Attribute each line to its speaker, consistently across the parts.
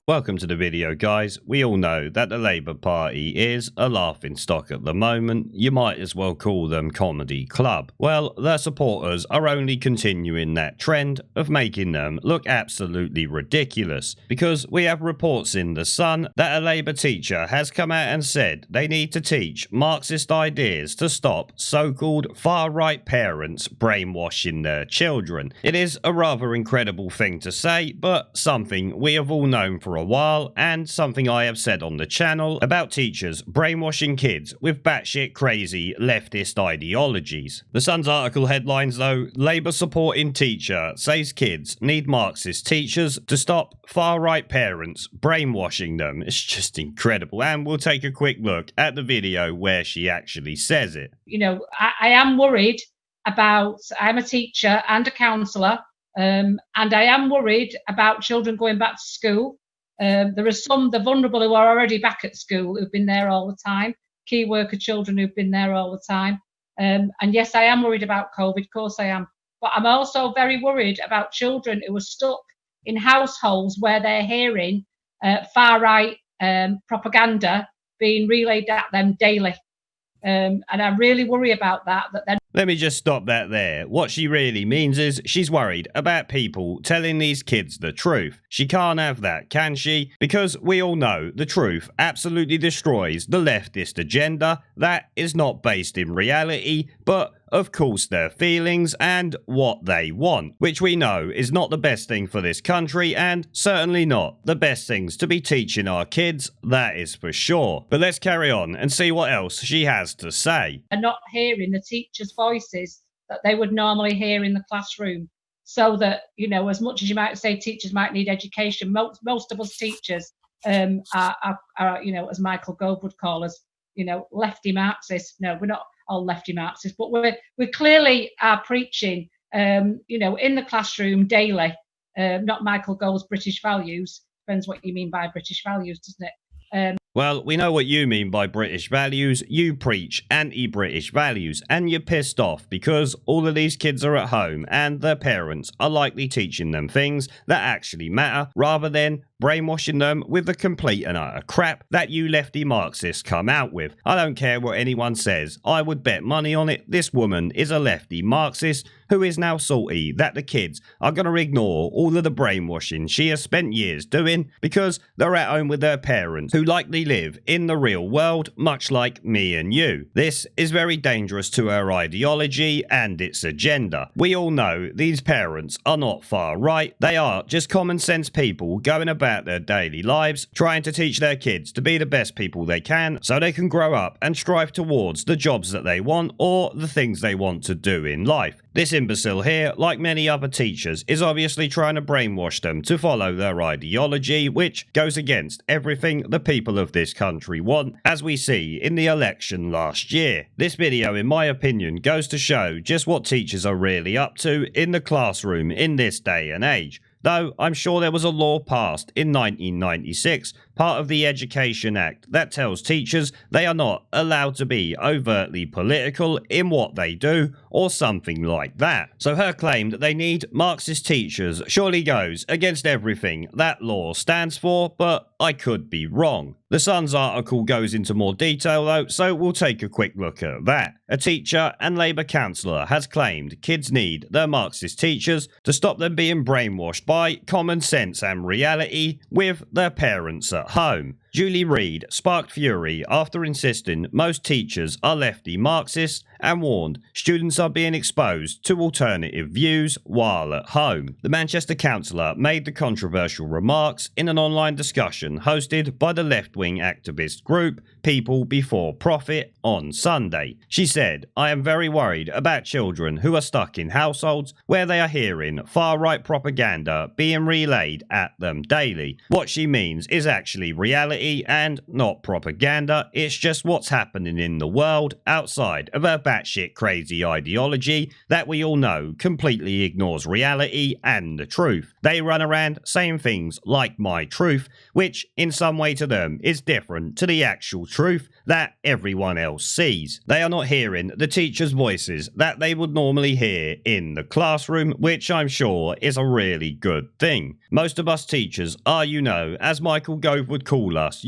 Speaker 1: Welcome to the video, guys. We all know that the Labour Party is a laughing stock at the moment. You might as well call them comedy club. Well, their supporters are only continuing that trend of making them look absolutely ridiculous, because we have reports in The Sun that a Labour teacher has come out and said they need to teach Marxist ideas to stop so-called far-right parents brainwashing their children. It is a rather incredible thing to say, but something we have all known for a while, and something I have said on the channel about teachers brainwashing kids with batshit crazy leftist ideologies. The Sun's article headlines though, Labour supporting teacher says kids need Marxist teachers to stop far-right parents brainwashing them. It's just incredible, and we'll take a quick look at the video where she actually says it.
Speaker 2: You know, I am worried about, I'm a teacher and a counsellor, and I am worried about children going back to school. There are some, the vulnerable, who are already back at school, who've been there all the time, key worker children who've been there all the time. And yes, I am worried about COVID, of course I am. But I'm also very worried about children who are stuck in households where they're hearing far-right propaganda being relayed at them daily. And I really worry about that they're...
Speaker 1: Let me just stop that there. What she really means is she's worried about people telling these kids the truth. She can't have that, can she? Because we all know the truth absolutely destroys the leftist agenda that is not based in reality, but of course their feelings and what they want, which we know is not the best thing for this country, and certainly not the best things to be teaching our kids, that is for sure. But let's carry on and see what else she has to say.
Speaker 2: They're not hearing the teachers' voices that they would normally hear in the classroom. So that, you know, as much as you might say teachers might need education, most of us teachers are, you know, as Michael Gove would call us, you know, lefty Marxists. No, we're not all lefty Marxists, but we clearly are preaching, you know, in the classroom daily, not Michael Gove's British values. Depends what you mean by British values, doesn't it?
Speaker 1: Well, we know what you mean by British values. You preach anti-British values, and you're pissed off because all of these kids are at home and their parents are likely teaching them things that actually matter, rather than brainwashing them with the complete and utter crap that you lefty Marxists come out with. I don't care what anyone says. I would bet money on it this woman is a lefty Marxist who is now salty that the kids are going to ignore all of the brainwashing she has spent years doing because they're at home with their parents who likely live in the real world, much like me and you. This is very dangerous to her ideology and its agenda. We all know these parents are not far right. They are just common sense people going about their daily lives, trying to teach their kids to be the best people they can so they can grow up and strive towards the jobs that they want or the things they want to do in life. This imbecile here, like many other teachers, is obviously trying to brainwash them to follow their ideology, which goes against everything the people of this country want, as we see in the election last year. This video, in my opinion, goes to show just what teachers are really up to in the classroom in this day and age. Though I'm sure there was a law passed in 1996, part of the Education Act, that tells teachers they are not allowed to be overtly political in what they do, or something like that. So her claim that they need Marxist teachers surely goes against everything that law stands for, but I could be wrong. The Sun's article goes into more detail though, so we'll take a quick look at that. A teacher and Labour councillor has claimed kids need their Marxist teachers to stop them being brainwashed by common sense and reality with their parents at home. Julie Reid sparked fury after insisting most teachers are lefty Marxists and warned students are being exposed to alternative views while at home. The Manchester councillor made the controversial remarks in an online discussion hosted by the left-wing activist group People Before Profit on Sunday. She said, "I am very worried about children who are stuck in households where they are hearing far-right propaganda being relayed at them daily. What she means is actually reality reality and not propaganda. It's just what's happening in the world outside of a batshit crazy ideology that we all know completely ignores reality and the truth. They run around saying things like my truth, which in some way to them is different to the actual truth that everyone else sees. They are not hearing the teachers' voices that they would normally hear in the classroom, which I'm sure is a really good thing. Most of us teachers are, as Michael Gove would call us,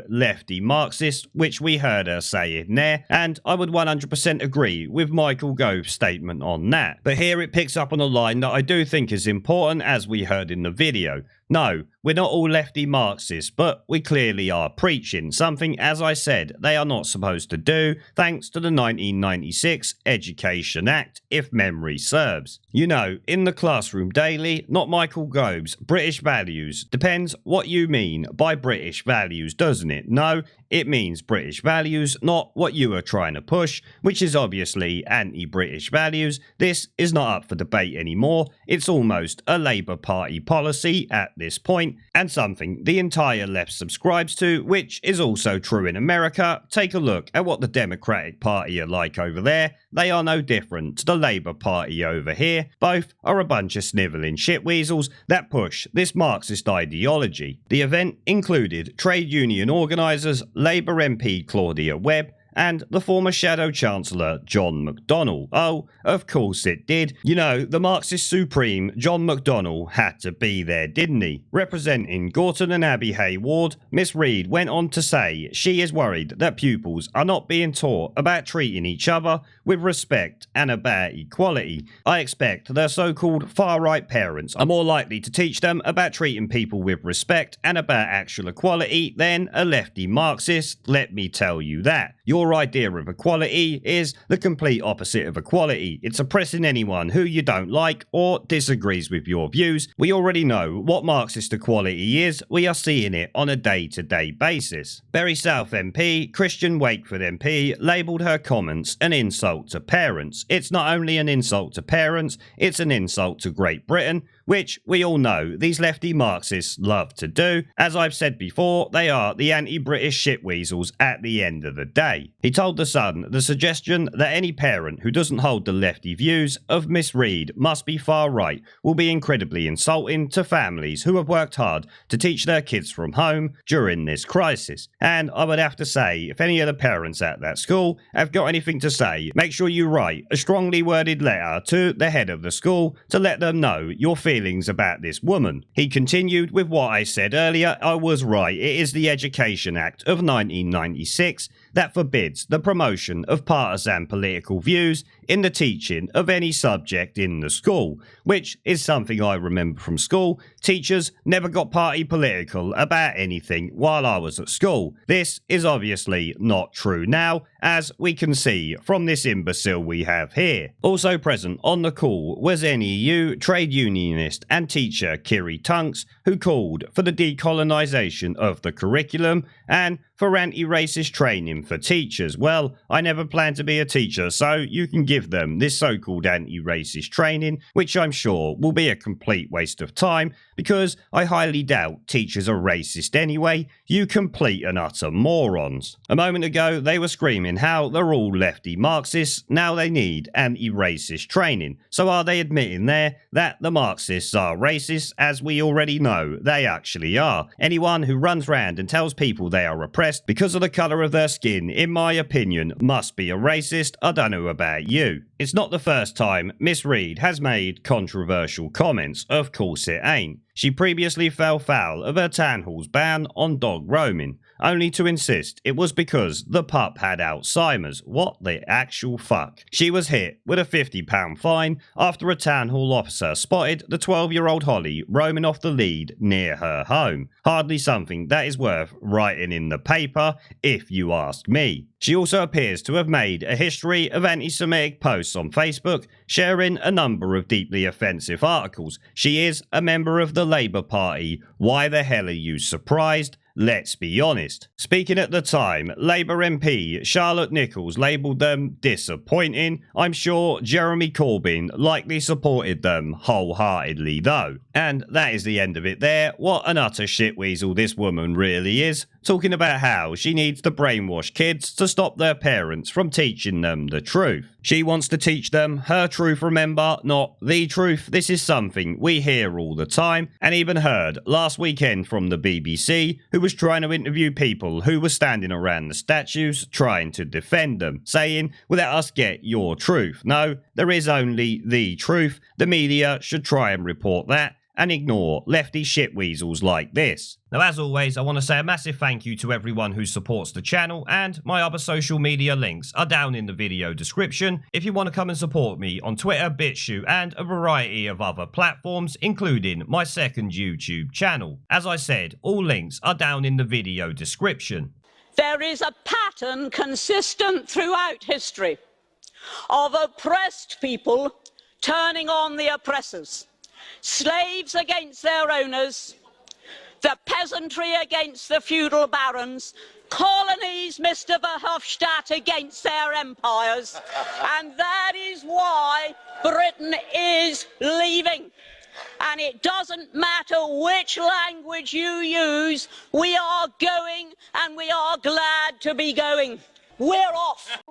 Speaker 1: lefty Marxists, which we heard her say in there, and I would 100% agree with Michael Gove's statement on that. But here it picks up on a line that I do think is important, as we heard in the video. No, we're not all lefty Marxists, but we clearly are preaching something, as I said, they are not supposed to do, thanks to the 1996 Education Act, if memory serves. In the classroom daily, not Michael Gove's British values. Depends what you mean by British values, doesn't it? No, it means British values, not what you are trying to push, which is obviously anti-British values. This is not up for debate anymore. It's almost a Labour Party policy at this point, and something the entire left subscribes to, which is also true in America. Take a look at what the Democratic Party are like over there. They are no different to the Labour Party over here. Both are a bunch of snivelling shitweasels that push this Marxist ideology. The event included trade union organisers, Labour MP Claudia Webb, and the former Shadow Chancellor John McDonnell. Oh, of course it did. The Marxist Supreme John McDonnell had to be there, didn't he? Representing Gorton and Abbey Hay Ward, Miss Reid went on to say she is worried that pupils are not being taught about treating each other with respect and about equality. I expect their so-called far-right parents are more likely to teach them about treating people with respect and about actual equality than a lefty Marxist, let me tell you that. Your idea of equality is the complete opposite of equality. It's oppressing anyone who you don't like or disagrees with your views. We already know what Marxist equality is. We are seeing it on a day-to-day basis. Bury South MP, Christian Wakeford MP, labelled her comments an insult to parents. It's not only an insult to parents, it's an insult to Great Britain, which we all know these lefty Marxists love to do. As I've said before, they are the anti-British shitweasels at the end of the day. He told The Sun the suggestion that any parent who doesn't hold the lefty views of Miss Reid must be far right will be incredibly insulting to families who have worked hard to teach their kids from home during this crisis. And I would have to say, if any of the parents at that school have got anything to say, make sure you write a strongly worded letter to the head of the school to let them know your feelings about this woman. He continued with what I said earlier. I was right. It is the Education Act of 1996 that forbids the promotion of partisan political views in the teaching of any subject in the school, which is something I remember from school. Teachers never got party political about anything while I was at school. This is obviously not true now, as we can see from this imbecile we have here. Also present on the call was NEU trade unionist and teacher Kiri Tunks, who called for the decolonisation of the curriculum and for anti-racist training for teachers. Well, I never planned to be a teacher, so you can give them this so-called anti-racist training, which I'm sure will be a complete waste of time, because I highly doubt teachers are racist anyway, you complete and utter morons. A moment ago, they were screaming how they're all lefty Marxists, now they need anti-racist training. So are they admitting there that the Marxists are racist, as we already know they actually are? Anyone who runs round and tells people they are oppressed because of the colour of their skin, in my opinion, must be a racist. I don't know about you. It's not the first time Miss Reid has made controversial comments. Of course it ain't. She previously fell foul of her town hall's ban on dog roaming, only to insist it was because the pup had Alzheimer's. What the actual fuck? She was hit with a £50 fine after a town hall officer spotted the 12-year-old Holly roaming off the lead near her home. Hardly something that is worth writing in the paper, if you ask me. She also appears to have made a history of anti-Semitic posts on Facebook, sharing a number of deeply offensive articles. She is a member of the Labour Party. Why the hell are you surprised? Let's be honest. Speaking at the time, Labour MP Charlotte Nichols labelled them disappointing. I'm sure Jeremy Corbyn likely supported them wholeheartedly though. And that is the end of it there. What an utter shitweasel this woman really is, talking about how she needs to brainwash kids to stop their parents from teaching them the truth. She wants to teach them her truth, remember, not the truth. This is something we hear all the time, and even heard last weekend from the BBC, who was trying to interview people who were standing around the statues trying to defend them, saying, "Let us get your truth." No, there is only the truth. The media should try and report that and ignore lefty shitweasels like this. Now, as always, I want to say a massive thank you to everyone who supports the channel, and my other social media links are down in the video description if you want to come and support me on Twitter, BitChute, and a variety of other platforms, including my second YouTube channel. As I said, all links are down in the video description.
Speaker 3: There is a pattern consistent throughout history of oppressed people turning on the oppressors. Slaves against their owners, the peasantry against the feudal barons, colonies, Mr. Verhofstadt, against their empires. And that is why Britain is leaving. And it doesn't matter which language you use, we are going, and we are glad to be going. We're off.